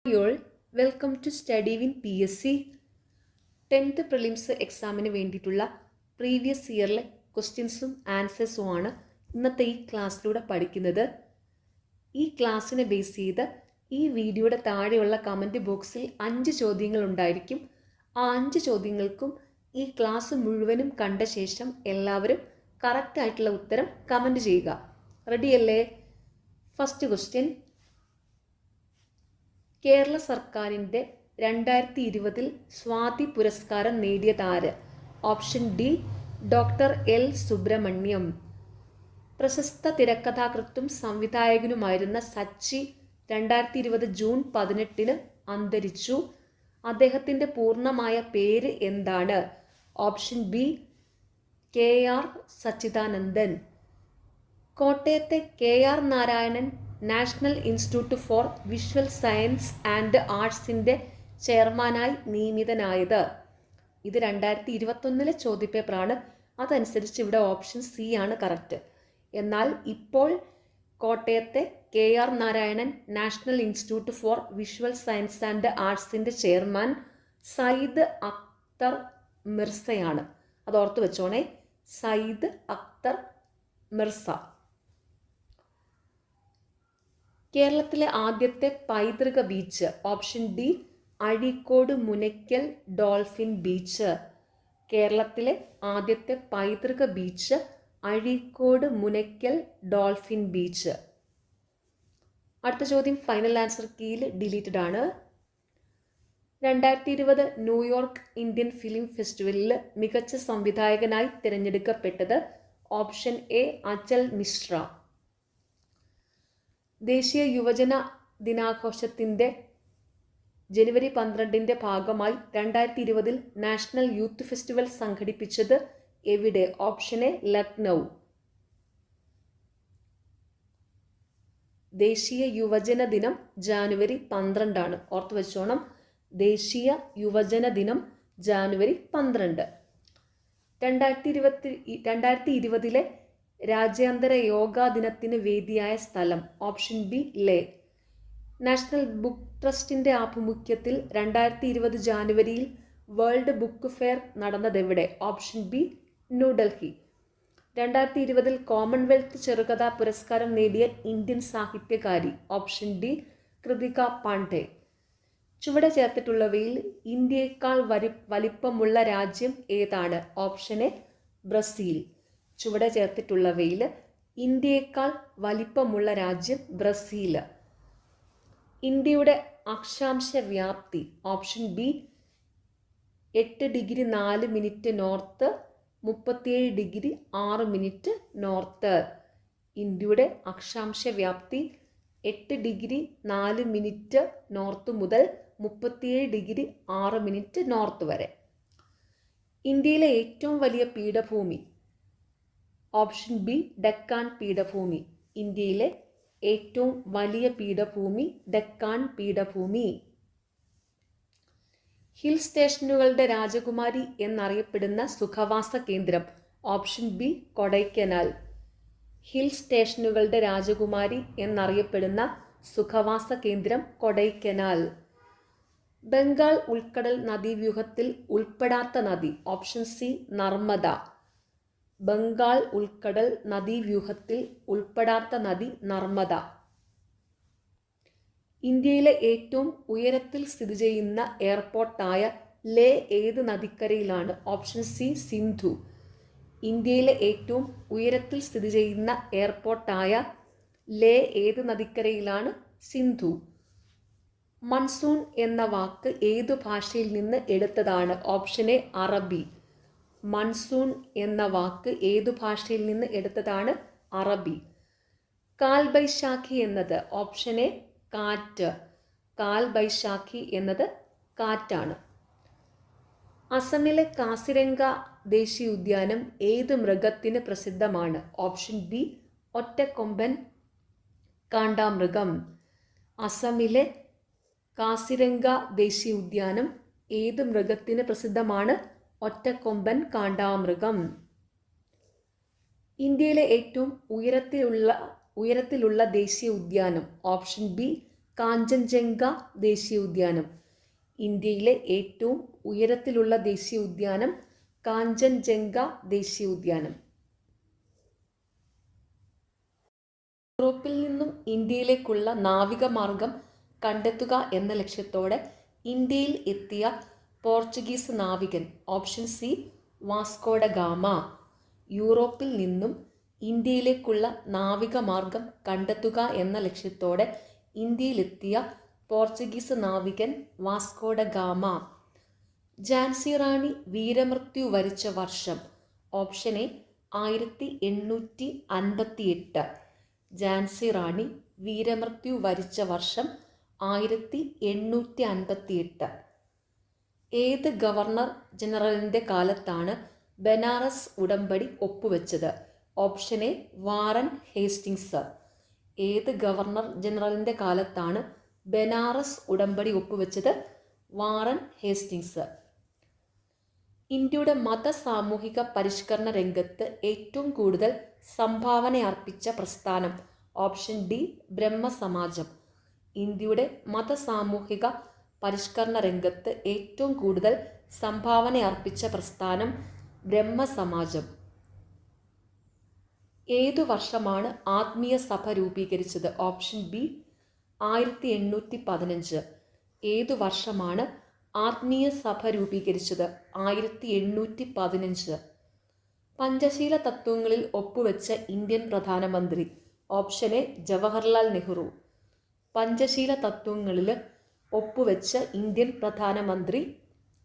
Y'all welcome to study win PSC 10th prelims എക്സാമിന് വേണ്ടിയിട്ടുള്ള previous ഇയറിലെ ക്വസ്റ്റ്യൻസും ആൻസേഴ്സും ആണ് ഇന്നത്തെ ഈ ക്ലാസ്സിലൂടെ പഠിക്കുന്നത്. ഈ ക്ലാസ്സിനെ ബേസ് ചെയ്ത് ഈ വീഡിയോയുടെ താഴെയുള്ള കമൻറ്റ് ബോക്സിൽ 5 ചോദ്യങ്ങൾ ഉണ്ടായിരിക്കും. ആ 5 ചോദ്യങ്ങൾക്കും ഈ ക്ലാസ് മുഴുവനും കണ്ട ശേഷം എല്ലാവരും കറക്റ്റായിട്ടുള്ള ഉത്തരം കമൻറ്റ് ചെയ്യുക. റെഡിയല്ലേ? ഫസ്റ്റ് ക്വസ്റ്റ്യൻ, കേരള സർക്കാരിൻ്റെ 2020 സ്വാതി പുരസ്കാരം നേടിയതാര്? Option D doctor L Subrahmanyam. പ്രശസ്ത തിരക്കഥാകൃത്തും സംവിധായകനുമായിരുന്ന സച്ചി 2020 ജൂൺ 18 അന്തരിച്ചു. അദ്ദേഹത്തിൻ്റെ പൂർണ്ണമായ പേര് എന്താണ്? Option B KR Sachidanandan. കോട്ടയത്തെ KR Narayanan national institute for visual science and ആർട്സിൻ്റെ ചെയർമാനായി നിയമിതനായത്? ഇത് 2021 ചോദ്യപേപ്പറാണ്. അതനുസരിച്ച് ഇവിടെ ഓപ്ഷൻ സി ആണ് കറക്റ്റ്. എന്നാൽ ഇപ്പോൾ കോട്ടയത്തെ KR Narayanan national institute for visual science and ആർട്സിൻ്റെ ചെയർമാൻ സയ്യിദ് അക്തർ മിർസയാണ്. അത് ഓർത്ത് വെച്ചോണേ, സയ്യിദ് അക്തർ മിർസ. കേരളത്തിലെ ആദ്യത്തെ പൈതൃക beach? Option D Azhikode Munakkal dolphin beach. കേരളത്തിലെ ആദ്യത്തെ പൈതൃക beach Azhikode Munakkal dolphin beach. അടുത്ത ചോദ്യം ഫൈനൽ ആൻസർ കീയിൽ ഡിലീറ്റഡ് ആണ്. 2020 ന്യൂയോർക്ക് ഇന്ത്യൻ ഫിലിം ഫെസ്റ്റിവലിൽ മികച്ച സംവിധായകനായി തിരഞ്ഞെടുക്കപ്പെട്ടത്? Option A Achal Mishra. ദേശീയ യുവജന ദിനാഘോഷത്തിൻ്റെ ജനുവരി 12 ഭാഗമായി 2020 നാഷണൽ യൂത്ത് ഫെസ്റ്റിവൽ സംഘടിപ്പിച്ചത് എവിടെ? Option A Lucknow. ദേശീയ യുവജന ദിനം ജാനുവരി 12 ആണ്. ഓർത്തു വെച്ചോണം, ദേശീയ യുവജന ദിനം ജാനുവരി 12. 2020 രാജ്യാന്തര യോഗാ ദിനത്തിന് വേദിയായ സ്ഥലം? Option B Leh. National book ട്രസ്റ്റിൻ്റെ ആഭിമുഖ്യത്തിൽ 2020 ജാനുവരിയിൽ വേൾഡ് ബുക്ക് ഫെയർ നടന്നതെവിടെ? Option B New Delhi. 2020 കോമൺവെൽത്ത് ചെറുകഥാ പുരസ്കാരം നേടിയ ഇന്ത്യൻ സാഹിത്യകാരി? Option D Kritika Pande. ചുവടെ ചേർത്തിട്ടുള്ളവയിൽ ഇന്ത്യയേക്കാൾ വലിപ്പമുള്ള രാജ്യം ഏതാണ്? Option A Brazil. ചുവടെ ചേർത്തിട്ടുള്ളവയിൽ ഇന്ത്യയേക്കാൾ വലിപ്പമുള്ള രാജ്യം ബ്രസീൽ. ഇന്ത്യയുടെ അക്ഷാംശ വ്യാപ്തി? Option B 8 degree 4 minute north, 37 degree 6 minute north. ഇന്ത്യയുടെ അക്ഷാംശ വ്യാപ്തി 8 ഡിഗ്രി 4 മിനിറ്റ് നോർത്ത് മുതൽ 37 ഡിഗ്രി 6 മിനിറ്റ് നോർത്ത് വരെ. ഇന്ത്യയിലെ ഏറ്റവും വലിയ പീഠഭൂമി? ഓപ്ഷൻ ബി ഡെക്കാൻ പീഠഭൂമി. ഇന്ത്യയിലെ ഏറ്റവും വലിയ പീഠഭൂമി ഡെക്കാൻ പീഠഭൂമി. ഹിൽ സ്റ്റേഷനുകളുടെ രാജകുമാരി എന്നറിയപ്പെടുന്ന സുഖവാസ കേന്ദ്രം? Option B Kodaikanal. ഹിൽ സ്റ്റേഷനുകളുടെ രാജകുമാരി എന്നറിയപ്പെടുന്ന സുഖവാസ കേന്ദ്രം കൊടൈക്കനാൽ. ബംഗാൾ ഉൾക്കടൽ നദീവ്യൂഹത്തിൽ ഉൾപ്പെടാത്ത നദി? Option C Narmada. ബംഗാൾ ഉൾക്കടൽ നദീവ്യൂഹത്തിൽ ഉൾപ്പെടാത്ത നദി നർമ്മദ. ഇന്ത്യയിലെ ഏറ്റവും ഉയരത്തിൽ സ്ഥിതി ചെയ്യുന്ന എയർപോർട്ടായ ലേ ഏത് നദിക്കരയിലാണ്? Option C Sindhu. ഇന്ത്യയിലെ ഏറ്റവും ഉയരത്തിൽ സ്ഥിതി ചെയ്യുന്ന എയർപോർട്ടായ ലേ ഏത് നദിക്കരയിലാണ്? സിന്ധു. മൺസൂൺ എന്ന വാക്ക് ഏതു ഭാഷയിൽ നിന്ന് എടുത്തതാണ്? ഓപ്ഷൻ എ അറബി. മൺസൂൺ എന്ന വാക്ക് ഏതു ഭാഷയിൽ നിന്ന് എടുത്തതാണ്? അറബി. കാൽബൈശാഖി എന്നത്? ഓപ്ഷൻ എ കാറ്റ്. കാൽബൈശാഖി എന്നത് കാറ്റാണ്. അസമിലെ കാസിരംഗ ദേശീയ ഉദ്യാനം ഏത് മൃഗത്തിന് പ്രസിദ്ധമാണ്? ഓപ്ഷൻ ബി ഒറ്റക്കൊമ്പൻ കാണ്ടാമൃഗം. അസമിലെ കാസിരംഗ ദേശീയ ഉദ്യാനം ഏത് മൃഗത്തിന് പ്രസിദ്ധമാണ്? ഒറ്റക്കൊമ്പൻ കാണ്ടാമൃഗം. ഇന്ത്യയിലെ ഏറ്റവും ഉയരത്തിലുള്ള ദേശീയ ഉദ്യാനം? ഓപ്ഷൻ ബി കാഞ്ചൻജംഗ ദേശീയോദ്യാനം. ഇന്ത്യയിലെ ഏറ്റവും ഉയരത്തിലുള്ള ദേശീയോദ്യാനം കാഞ്ചൻജംഗ ദേശീയോദ്യാനം. യൂറോപ്പിൽ നിന്നും ഇന്ത്യയിലേക്കുള്ള നാവിക മാർഗം കണ്ടെത്തുക എന്ന ലക്ഷ്യത്തോടെ ഇന്ത്യയിൽ എത്തിയ പോർച്ചുഗീസ് നാവികൻ. Option C Vasco da Gama. യൂറോപ്പിൽ നിന്നും ഇന്ത്യയിലേക്കുള്ള നാവിക മാർഗം കണ്ടെത്തുക എന്ന ലക്ഷ്യത്തോടെ ഇന്ത്യയിലെത്തിയ പോർച്ചുഗീസ് നാവികൻ വാസ്കോഡ ഗാമ. ഝാൻസി റാണി വീരമൃത്യു വരിച്ച വർഷം. Option A 1858. ഝാൻസി റാണി വീരമൃത്യു വരിച്ച വർഷം 1858. ഏത് ഗവർണർ ജനറലിൻ്റെ കാലത്താണ് ബനാറസ് ഉടമ്പടി ഒപ്പുവെച്ചത്? Option A Warren Hastings. ഏത് ഗവർണർ ജനറലിൻ്റെ കാലത്താണ് ബനാറസ് ഉടമ്പടി ഒപ്പുവെച്ചത്? Warren Hastings. ഇന്ത്യയുടെ മത സാമൂഹിക പരിഷ്കരണ രംഗത്ത് ഏറ്റവും കൂടുതൽ സംഭാവന അർപ്പിച്ച പ്രസ്ഥാനം. Option D Brahmo Samaj. ഇന്ത്യയുടെ മത സാമൂഹിക പരിഷ്കരണ രംഗത്ത് ഏറ്റവും കൂടുതൽ സംഭാവന അർപ്പിച്ച പ്രസ്ഥാനം ബ്രഹ്മസമാജം. ഏതു വർഷമാണ് ആത്മീയ സഭ രൂപീകരിച്ചത്? Option B 1815. ഏതു വർഷമാണ് ആത്മീയ സഭ രൂപീകരിച്ചത്? 1815. പഞ്ചശീല തത്വങ്ങളിൽ ഒപ്പുവെച്ച ഇന്ത്യൻ പ്രധാനമന്ത്രി. Option A Jawaharlal Nehru. പഞ്ചശീല തത്വങ്ങളിൽ ഒപ്പുവെച്ച ഇന്ത്യൻ പ്രധാനമന്ത്രി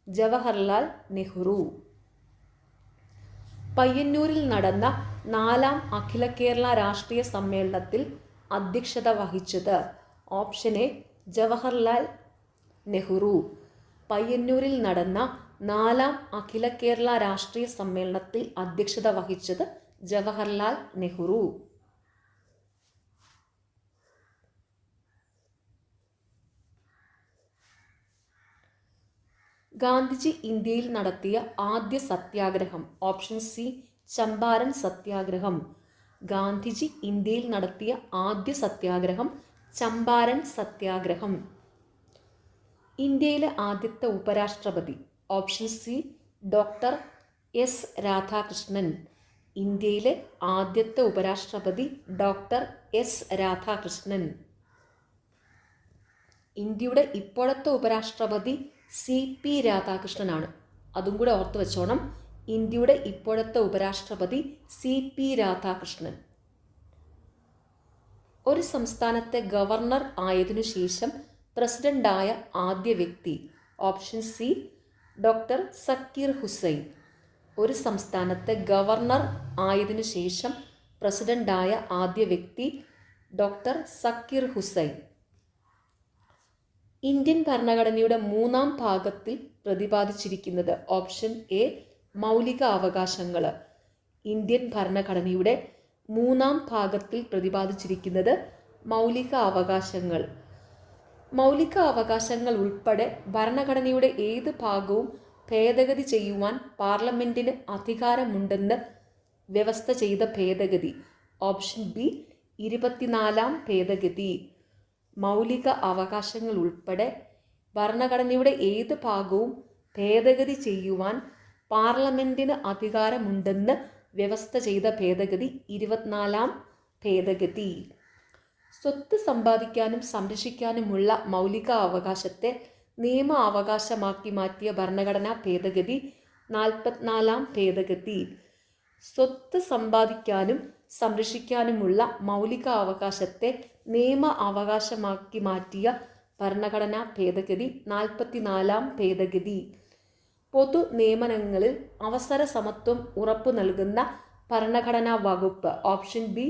ജവഹർലാൽ നെഹ്റു. പയ്യന്നൂരിൽ നടന്ന 4ാം അഖില കേരള രാഷ്ട്രീയ സമ്മേളനത്തിൽ അധ്യക്ഷത വഹിച്ചത്? Option A Jawaharlal Nehru. പയ്യന്നൂരിൽ നടന്ന 4ാം അഖില കേരള രാഷ്ട്രീയ സമ്മേളനത്തിൽ അധ്യക്ഷത വഹിച്ചത് ജവഹർലാൽ നെഹ്റു. ഗാന്ധിജി ഇന്ത്യയിൽ നടത്തിയ ആദ്യ സത്യാഗ്രഹം. ഓപ്ഷൻ സി ചമ്പാരൻ സത്യാഗ്രഹം. ഗാന്ധിജി ഇന്ത്യയിൽ നടത്തിയ ആദ്യ സത്യാഗ്രഹം ചമ്പാരൻ സത്യാഗ്രഹം. ഇന്ത്യയിലെ ആദ്യത്തെ ഉപരാഷ്ട്രപതി. Option C doctor S Radhakrishnan. ഇന്ത്യയിലെ ആദ്യത്തെ ഉപരാഷ്ട്രപതി ഡോക്ടർ എസ് രാധാകൃഷ്ണൻ. ഇന്ത്യയുടെ ഇപ്പോഴത്തെ ഉപരാഷ്ട്രപതി സി പി രാധാകൃഷ്ണനാണ്. അതും കൂടെ ഓർത്ത് വെച്ചോണം. ഇന്ത്യയുടെ ഇപ്പോഴത്തെ ഉപരാഷ്ട്രപതി സി പി രാധാകൃഷ്ണൻ. ഒരു സംസ്ഥാനത്തെ ഗവർണർ ആയതിനു ശേഷം പ്രസിഡന്റായ ആദ്യ വ്യക്തി. Option C doctor Zakir Hussain. ഒരു സംസ്ഥാനത്തെ ഗവർണർ ആയതിനു ശേഷം പ്രസിഡന്റായ ആദ്യ വ്യക്തി ഡോക്ടർ സക്കീർ ഹുസൈൻ. ഇന്ത്യൻ ഭരണഘടനയുടെ 3ാം ഭാഗത്തിൽ പ്രതിപാദിച്ചിരിക്കുന്നത്. ഓപ്ഷൻ എ മൗലിക അവകാശങ്ങൾ. ഇന്ത്യൻ ഭരണഘടനയുടെ 3ാം ഭാഗത്തിൽ പ്രതിപാദിച്ചിരിക്കുന്നത് മൗലിക അവകാശങ്ങൾ. മൗലിക അവകാശങ്ങൾ ഉൾപ്പെടെ ഭരണഘടനയുടെ ഏത് ഭാഗവും ഭേദഗതി ചെയ്യുവാൻ പാർലമെന്റിന് അധികാരമുണ്ടെന്ന് വ്യവസ്ഥ ചെയ്ത ഭേദഗതി. ഓപ്ഷൻ ബി 24ാം ഭേദഗതി. മൗലിക അവകാശങ്ങൾ ഉൾപ്പെടെ ഭരണഘടനയുടെ ഏത് ഭാഗവും ഭേദഗതി ചെയ്യുവാൻ പാർലമെന്റിന് അധികാരമുണ്ടെന്ന് വ്യവസ്ഥ ചെയ്ത ഭേദഗതി 24ാം ഭേദഗതി. സ്വത്ത് സമ്പാദിക്കാനും സംരക്ഷിക്കാനുമുള്ള മൗലിക അവകാശത്തെ നിയമ അവകാശമാക്കി മാറ്റിയ ഭരണഘടനാ ഭേദഗതി 44ാം ഭേദഗതി. സ്വത്ത് സമ്പാദിക്കാനും സംരക്ഷിക്കാനുമുള്ള മൗലിക അവകാശത്തെ നിയമ അവകാശമാക്കി മാറ്റിയ ഭരണഘടനാ ഭേദഗതി 44ാം ഭേദഗതി. പൊതു നിയമനങ്ങളിൽ അവസര സമത്വം ഉറപ്പു നൽകുന്ന ഭരണഘടനാ വകുപ്പ്. ഓപ്ഷൻ ബി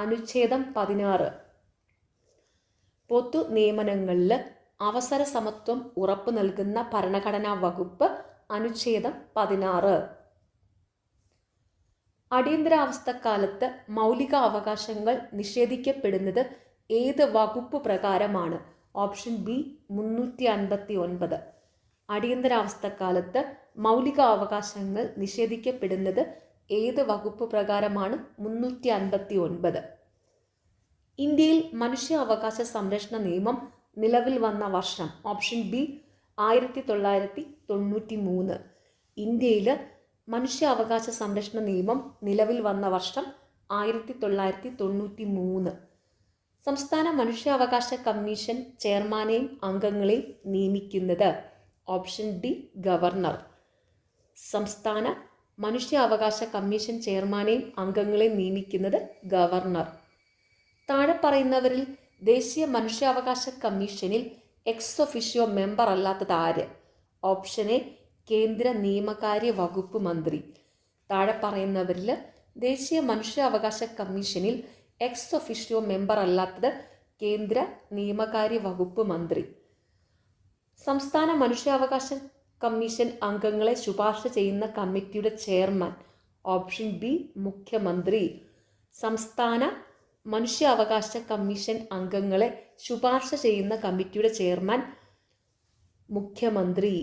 അനുച്ഛേദം 16. പൊതു നിയമനങ്ങളിൽ അവസര സമത്വം ഉറപ്പു നൽകുന്ന ഭരണഘടനാ വകുപ്പ് അനുച്ഛേദം 16. അടിയന്തരാവസ്ഥക്കാലത്ത് മൗലിക അവകാശങ്ങൾ നിഷേധിക്കപ്പെടുന്നത് ഏത് വകുപ്പ് പ്രകാരമാണ്? Option B 359. അടിയന്തരാവസ്ഥക്കാലത്ത് മൗലിക അവകാശങ്ങൾ നിഷേധിക്കപ്പെടുന്നത് ഏത് വകുപ്പ് പ്രകാരമാണ്? 359. ഇന്ത്യയിൽ മനുഷ്യാവകാശ സംരക്ഷണ നിയമം നിലവിൽ വന്ന വർഷം? Option B 1993. ഇന്ത്യയിൽ മനുഷ്യാവകാശ സംരക്ഷണ നിയമം നിലവിൽ വന്ന വർഷം 1993. സംസ്ഥാന മനുഷ്യാവകാശ കമ്മീഷൻ ചെയർമാനെയും അംഗങ്ങളെയും നിയമിക്കുന്നത്? Option D governor. സംസ്ഥാന മനുഷ്യാവകാശ കമ്മീഷൻ ചെയർമാനെയും അംഗങ്ങളെയും നിയമിക്കുന്നത് ഗവർണർ. താഴെ പറയുന്നവരിൽ ദേശീയ മനുഷ്യാവകാശ കമ്മീഷനിൽ എക്സ് ഒഫിഷ്യോ മെമ്പർ അല്ലാത്തത് ആര്? ഓപ്ഷൻ എ കേന്ദ്ര നിയമകാര്യ വകുപ്പ് മന്ത്രി. താഴെ പറയുന്നവരിൽ ദേശീയ മനുഷ്യാവകാശ കമ്മീഷനിൽ എക്സ് ഒഫിഷ്യോ മെമ്പർ അല്ലാത്തത് കേന്ദ്ര നിയമകാര്യ വകുപ്പ് മന്ത്രി. സംസ്ഥാന മനുഷ്യാവകാശ കമ്മീഷൻ അംഗങ്ങളെ ശുപാർശ ചെയ്യുന്ന കമ്മിറ്റിയുടെ ചെയർമാൻ? ഓപ്ഷൻ ബി മുഖ്യമന്ത്രി. സംസ്ഥാന മനുഷ്യാവകാശ കമ്മീഷൻ അംഗങ്ങളെ ശുപാർശ ചെയ്യുന്ന കമ്മിറ്റിയുടെ ചെയർമാൻ മുഖ്യമന്ത്രി.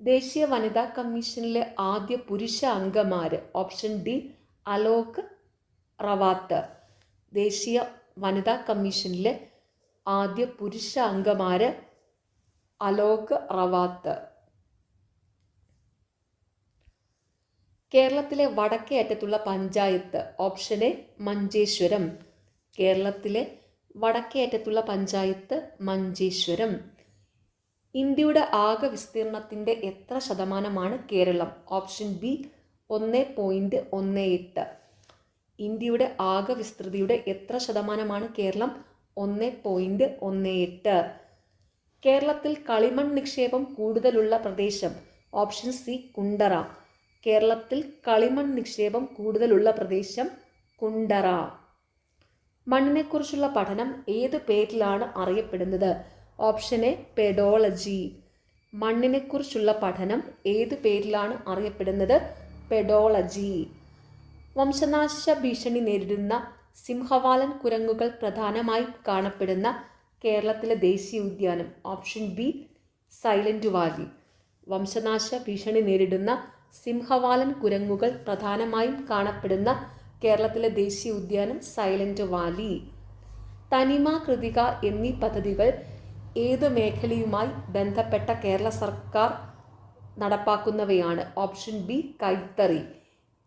ദേശീയ വനിതാ കമ്മീഷനിലെ ആദ്യ പുരുഷ അംഗമാര്? Option D Alok Rawat. ദേശീയ വനിതാ കമ്മീഷനിലെ ആദ്യ പുരുഷ അംഗമാര് അലോക് റവാത്ത്. കേരളത്തിലെ വടക്കേ അറ്റത്തുള്ള പഞ്ചായത്ത്? Option A Manjeshwaram. കേരളത്തിലെ വടക്കേ അറ്റത്തുള്ള പഞ്ചായത്ത് മഞ്ചേശ്വരം. ഇന്ത്യയുടെ ആകെ വിസ്തീർണത്തിൻ്റെ എത്ര ശതമാനമാണ് കേരളം? Option B 1.18. ഇന്ത്യയുടെ ആകെ വിസ്തൃതിയുടെ എത്ര ശതമാനമാണ് കേരളം? 1.18. കേരളത്തിൽ കളിമൺ നിക്ഷേപം കൂടുതലുള്ള പ്രദേശം? Option C Kundara. കേരളത്തിൽ കളിമൺ നിക്ഷേപം കൂടുതലുള്ള പ്രദേശം കുണ്ടറ. മണ്ണിനെക്കുറിച്ചുള്ള പഠനം ഏത് പേരിലാണ് അറിയപ്പെടുന്നത്? Option A pedology. മണ്ണിനെക്കുറിച്ചുള്ള പഠനം ഏത് പേരിലാണ് അറിയപ്പെടുന്നത്? പെഡോളജി. വംശനാശ ഭീഷണി നേരിടുന്ന സിംഹവാലൻ കുരങ്ങുകൾ പ്രധാനമായും കാണപ്പെടുന്ന കേരളത്തിലെ ദേശീയ ഉദ്യാനം? Option B silent Valley. വംശനാശ ഭീഷണി നേരിടുന്ന സിംഹവാലൻ കുരങ്ങുകൾ പ്രധാനമായും കാണപ്പെടുന്ന കേരളത്തിലെ ദേശീയ ഉദ്യാനം സൈലന്റ് വാലി. തനിമ, കൃതിക എന്നീ പദ്ധതികൾ ഏത് മേഖലയുമായി ബന്ധപ്പെട്ട കേരള സർക്കാർ നടപ്പാക്കുന്നവയാണ്? ഓപ്ഷൻ ബി കൈത്തറി.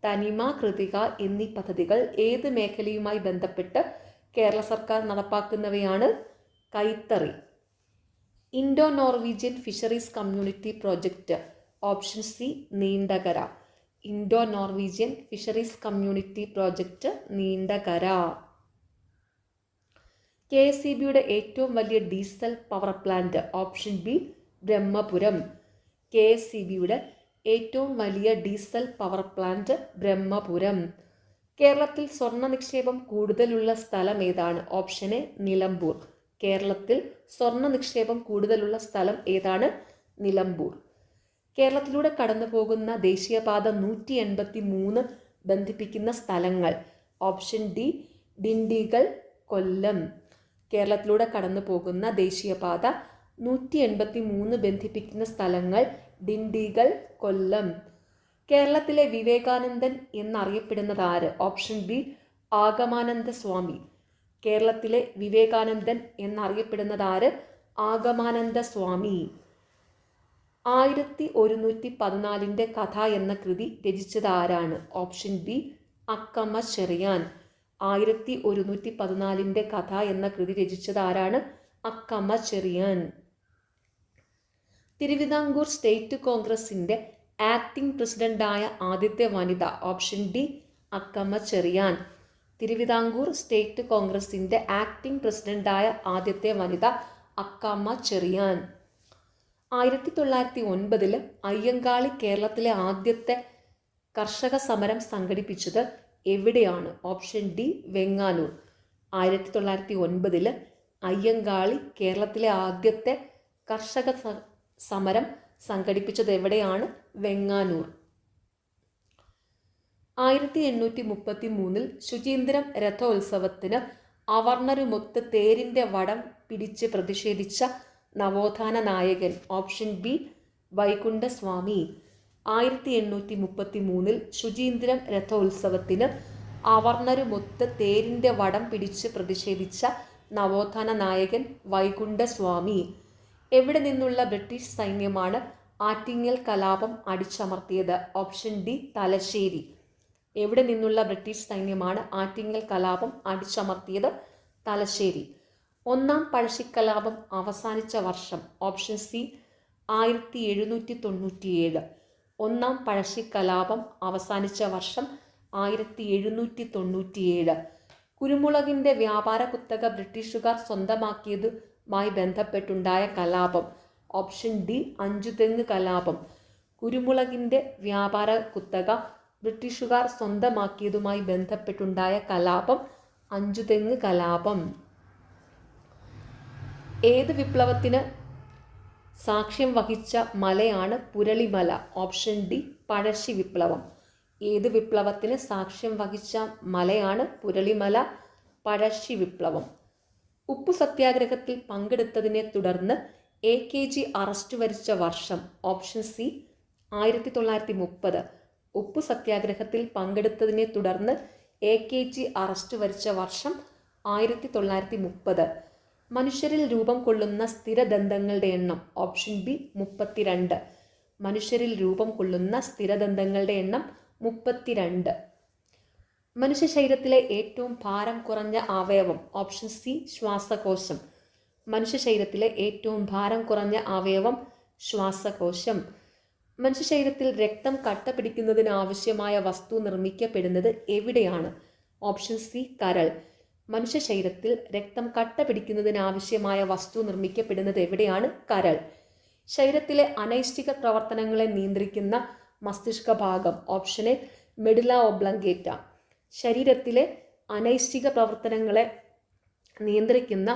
തനിമ, കൃതിക എന്നീ പദ്ധതികൾ ഏത് മേഖലയുമായി ബന്ധപ്പെട്ട് കേരള സർക്കാർ നടപ്പാക്കുന്നവയാണ്? കൈത്തറി. Indo Norwegian fisheries community project? Option C Neendakara. Indo Norwegian fisheries community project Neendakara. KSEBിയുടെ ഏറ്റവും വലിയ diesel power plant? Option B Brahmapuram. KSEBിയുടെ ഏറ്റവും വലിയ ഡീസൽ പവർ പ്ലാന്റ് ബ്രഹ്മപുരം. കേരളത്തിൽ സ്വർണ്ണ നിക്ഷേപം കൂടുതലുള്ള സ്ഥലം ഏതാണ്? Option A Nilambur. കേരളത്തിൽ സ്വർണ്ണ നിക്ഷേപം കൂടുതലുള്ള സ്ഥലം ഏതാണ്? നിലമ്പൂർ. കേരളത്തിലൂടെ കടന്നു പോകുന്ന ദേശീയപാത 183 ബന്ധിപ്പിക്കുന്ന സ്ഥലങ്ങൾ? ഓപ്ഷൻ ഡി ഡിണ്ടിഗൽ, കൊല്ലം. കേരളത്തിലൂടെ കടന്നു പോകുന്ന ദേശീയപാത 183 ബന്ധിപ്പിക്കുന്ന സ്ഥലങ്ങൾ ഡിണ്ടിഗൽ, കൊല്ലം. കേരളത്തിലെ വിവേകാനന്ദൻ എന്നറിയപ്പെടുന്നത് ആര്? ഓപ്ഷൻ ബി ആഗമാനന്ദ സ്വാമി. കേരളത്തിലെ വിവേകാനന്ദൻ എന്നറിയപ്പെടുന്നത് ആര്? ആഗമാനന്ദ സ്വാമി. 1114 കഥ എന്ന കൃതി രചിച്ചത് ആരാണ്? Option B Akkamma Cherian. 1114 കഥ എന്ന കൃതി രചിച്ചത് ആരാണ്? അക്കമ്മ ചെറിയാൻ. തിരുവിതാംകൂർ സ്റ്റേറ്റ് കോൺഗ്രസിന്റെ ആക്ടിംഗ് പ്രസിഡന്റായ ആദ്യത്തെ വനിത? Option D Akkamma Cherian. Thiruvithamkoor state കോൺഗ്രസിന്റെ ആക്ടിംഗ് പ്രസിഡന്റായ ആദ്യത്തെ വനിത അക്കമ്മ ചെറിയാൻ. 1909 അയ്യങ്കാളി കേരളത്തിലെ ആദ്യത്തെ കർഷക സമരം സംഘടിപ്പിച്ചത് എവിടെയാണ്? Option D Venganoor. 1909 അയ്യങ്കാളി കേരളത്തിലെ ആദ്യത്തെ കർഷക സമരം സംഘടിപ്പിച്ചത് എവിടെയാണ്? വെങ്ങാനൂർ. 1833 ശുചീന്ദ്രം രഥോത്സവത്തിന് അവർണരുമൊത്ത് തേരിൻ്റെ വടം പിടിച്ച് പ്രതിഷേധിച്ച നവോത്ഥാന നായകൻ? Option B Vaikunda Swami. 1833 ശുചീന്ദ്രം രഥോത്സവത്തിന് അവർണരുമൊത്ത് തേരിൻ്റെ വടം പിടിച്ച് പ്രതിഷേധിച്ച നവോത്ഥാന നായകൻ വൈകുണ്ഠസ്വാമി. എവിടെ നിന്നുള്ള ബ്രിട്ടീഷ് സൈന്യമാണ് ആറ്റിങ്ങൽ കലാപം അടിച്ചമർത്തിയത്? Option D Thalassery. എവിടെ നിന്നുള്ള ബ്രിട്ടീഷ് സൈന്യമാണ് ആറ്റിങ്ങൽ കലാപം അടിച്ചമർത്തിയത്? തലശ്ശേരി. ഒന്നാം പഴശ്ശിക്കലാപം അവസാനിച്ച വർഷം? Option C 1797. ഒന്നാം പഴശ്ശിക്കലാപം അവസാനിച്ച വർഷം 1797. കുരുമുളകിൻ്റെ വ്യാപാര കുത്തക ബ്രിട്ടീഷുകാർ സ്വന്തമാക്കിയതുമായി ബന്ധപ്പെട്ടുണ്ടായ കലാപം? ഓപ്ഷൻ ഡി അഞ്ചുതെങ്ങ് കലാപം. കുരുമുളകിൻ്റെ വ്യാപാര കുത്തക ബ്രിട്ടീഷുകാർ സ്വന്തമാക്കിയതുമായി ബന്ധപ്പെട്ടുണ്ടായ കലാപം അഞ്ചുതെങ്ങ് കലാപം. ഏത് വിപ്ലവത്തിന് സാക്ഷ്യം വഹിച്ച മലയാണ് പുരളിമല? ഓപ്ഷൻ ഡി പഴശ്ശി വിപ്ലവം. ഏത് വിപ്ലവത്തിന് സാക്ഷ്യം വഹിച്ച മലയാണ് പുരളിമല? പഴശ്ശി വിപ്ലവം. ഉപ്പു സത്യാഗ്രഹത്തിൽ പങ്കെടുത്തതിനെ തുടർന്ന് AKG അറസ്റ്റ് വരിച്ച വർഷം? Option C 1930. ഉപ്പു സത്യാഗ്രഹത്തിൽ പങ്കെടുത്തതിനെ തുടർന്ന് AKG അറസ്റ്റ് വരിച്ച വർഷം 1930. മനുഷ്യരിൽ രൂപം കൊള്ളുന്ന സ്ഥിരദന്തങ്ങളുടെ എണ്ണം? Option B 32. മനുഷ്യരിൽ രൂപം കൊള്ളുന്ന സ്ഥിരദന്തങ്ങളുടെ എണ്ണം 32. മനുഷ്യ ശരീരത്തിലെ ഏറ്റവും ഭാരം കുറഞ്ഞ അവയവം? ഓപ്ഷൻ സി ശ്വാസകോശം. മനുഷ്യ ശരീരത്തിലെ ഏറ്റവും ഭാരം കുറഞ്ഞ അവയവം ശ്വാസകോശം. മനുഷ്യ ശരീരത്തിൽ രക്തം കട്ട പിടിക്കുന്നതിന് ആവശ്യമായ വസ്തു നിർമ്മിക്കപ്പെടുന്നത് എവിടെയാണ്? ഓപ്ഷൻ സി കരൾ. മനുഷ്യ ശരീരത്തിൽ രക്തം കട്ട പിടിക്കുന്നതിന് ആവശ്യമായ വസ്തു നിർമ്മിക്കപ്പെടുന്നത് എവിടെയാണ്? കരൾ. ശരീരത്തിലെ അനൈഷ്ഠിക പ്രവർത്തനങ്ങളെ നിയന്ത്രിക്കുന്ന മസ്തിഷ്ക ഭാഗം? Option A medulla oblongata. ശരീരത്തിലെ അനൈഷ്ഠിക പ്രവർത്തനങ്ങളെ നിയന്ത്രിക്കുന്ന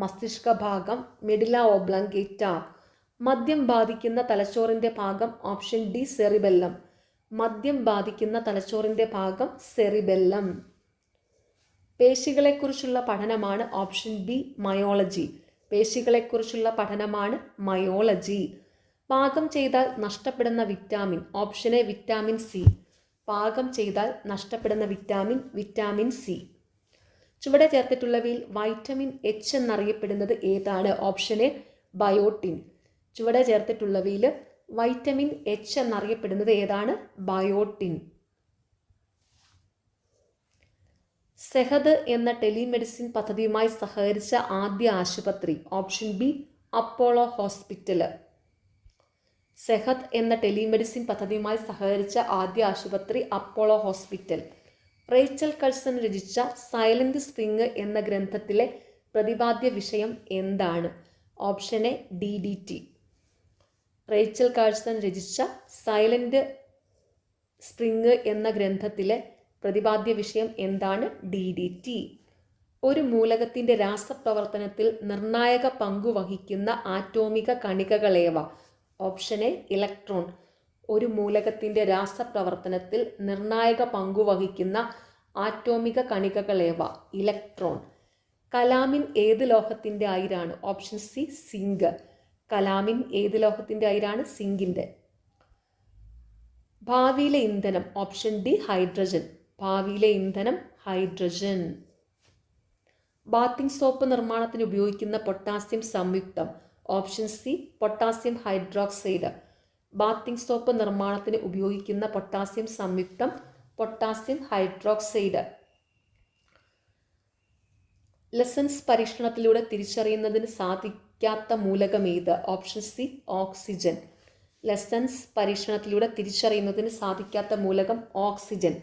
മസ്തിഷ്ക ഭാഗം മെഡുല ഒബ്ലങ്കേറ്റ. മദ്യം ബാധിക്കുന്ന തലച്ചോറിൻ്റെ ഭാഗം? Option D cerebellum. മദ്യം ബാധിക്കുന്ന തലച്ചോറിൻ്റെ ഭാഗം സെറിബെല്ലം. പേശികളെക്കുറിച്ചുള്ള പഠനമാണ്? Option B myology. പേശികളെക്കുറിച്ചുള്ള പഠനമാണ് മയോളജി. പാകം ചെയ്താൽ നഷ്ടപ്പെടുന്ന vitamin? Option A vitamin C. പാകം ചെയ്താൽ നഷ്ടപ്പെടുന്ന വിറ്റാമിൻ സി. ചുവടെ ചേർത്തിട്ടുള്ളവയിൽ വൈറ്റമിൻ എച്ച് എന്നറിയപ്പെടുന്നത് ഏതാണ്? Option A biotin. ചുവടെ ചേർത്തിട്ടുള്ളവയിൽ വൈറ്റമിൻ എച്ച് എന്നറിയപ്പെടുന്നത് ഏതാണ്? ബയോട്ടിൻ. സെഹദ് എന്ന ടെലിമെഡിസിൻ പദ്ധതിയുമായി സഹകരിച്ച ആദ്യ ആശുപത്രി? Option B Apollo hospital. Sehat എന്ന ടെലിമെഡിസിൻ പദ്ധതിയുമായി സഹകരിച്ച ആദ്യ ആശുപത്രി അപ്പോളോ ഹോസ്പിറ്റൽ. റേച്ചൽ കഴ്സൺ രചിച്ച സൈലന്റ് സ്പ്രിംഗ് എന്ന ഗ്രന്ഥത്തിലെ പ്രതിപാദ്യ വിഷയം എന്താണ്? Option A DDT. Rachel Carson രചിച്ച സൈലന്റ് സ്പ്രിംഗ് എന്ന ഗ്രന്ഥത്തിലെ പ്രതിപാദ്യ വിഷയം എന്താണ്? DDT. ഒരു മൂലകത്തിൻ്റെ രാസപ്രവർത്തനത്തിൽ നിർണായക പങ്കുവഹിക്കുന്ന ആറ്റോമിക കണികകളേവ? Option A electron. ഒരു മൂലകത്തിൻ്റെ രാസപ്രവർത്തനത്തിൽ നിർണായക പങ്കുവഹിക്കുന്ന ആറ്റോമിക കണികകളേവ? ഇലക്ട്രോൺ. കലാമിൻ ഏത് ലോഹത്തിൻ്റെ അയിരാണ്? Option C zinc. കലാമിൻ ഏത് ലോഹത്തിൻ്റെ അയിരാണ്? സിങ്കിൻ്റെ. ഭാവിയിലെ ഇന്ധനം? Option D hydrogen. ഭാവിയിലെ ഇന്ധനം ഹൈഡ്രജൻ. ബാത്തിങ് സോപ്പ് നിർമ്മാണത്തിന് ഉപയോഗിക്കുന്ന പൊട്ടാസ്യം സംയുക്തം? Option C potassium hydroxide. Bathing soap നിർമ്മാണത്തിന് ഉപയോഗിക്കുന്ന പൊട്ടാസ്യം സംയുക്തം പൊട്ടാസ്യം ഹൈഡ്രോക്സൈഡ്. ലെസൻസ് പരീക്ഷണത്തിലൂടെ തിരിച്ചറിയുന്നതിന് സാധിക്കാത്ത മൂലകം ഏത്? Option C oxygen. ലെസൻസ് പരീക്ഷണത്തിലൂടെ തിരിച്ചറിയുന്നതിന് സാധിക്കാത്ത മൂലകം ഓക്സിജൻ.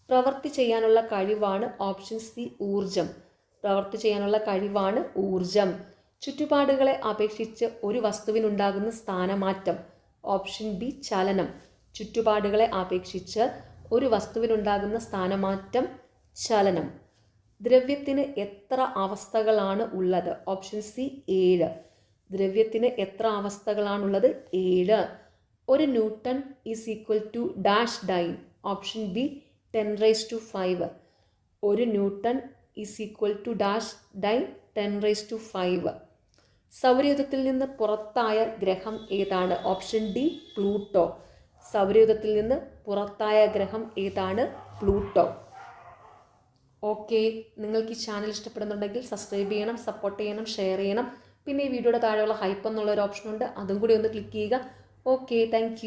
പ്രവൃത്തി ചെയ്യാനുള്ള കഴിവാണ്? ഓപ്ഷൻ സി ഊർജം. പ്രവൃത്തി ചെയ്യാനുള്ള കഴിവാണ് ഊർജം. ചുറ്റുപാടുകളെ അപേക്ഷിച്ച് ഒരു വസ്തുവിനുണ്ടാകുന്ന സ്ഥാനമാറ്റം? ഓപ്ഷൻ ബി ചലനം. ചുറ്റുപാടുകളെ അപേക്ഷിച്ച് ഒരു വസ്തുവിനുണ്ടാകുന്ന സ്ഥാനമാറ്റം ചലനം. ദ്രവ്യത്തിന് എത്ര അവസ്ഥകളാണ് ഉള്ളത്? Option C 7. ദ്രവ്യത്തിന് എത്ര അവസ്ഥകളാണുള്ളത്? 7. ഒരു newton is equal to dash dyne? Option B 10⁵. ഒരു newton is equal to dash dyne? 10⁵. സൗരയൂഥത്തിൽ നിന്ന് പുറത്തായ ഗ്രഹം ഏതാണ്? Option D Pluto. സൗരയൂഥത്തിൽ നിന്ന് പുറത്തായ ഗ്രഹം ഏതാണ്? പ്ലൂട്ടോ. ഓക്കെ, നിങ്ങൾക്ക് ഈ ചാനൽ ഇഷ്ടപ്പെടുന്നുണ്ടെങ്കിൽ സബ്സ്ക്രൈബ് ചെയ്യണം, സപ്പോർട്ട് ചെയ്യണം, ഷെയർ ചെയ്യണം. പിന്നെ ഈ വീഡിയോയുടെ താഴെയുള്ള ഹൈപ്പ് എന്നുള്ളൊരു ഓപ്ഷൻ ഉണ്ട്, അതും കൂടി ഒന്ന് ക്ലിക്ക് ചെയ്യുക. Okay, thank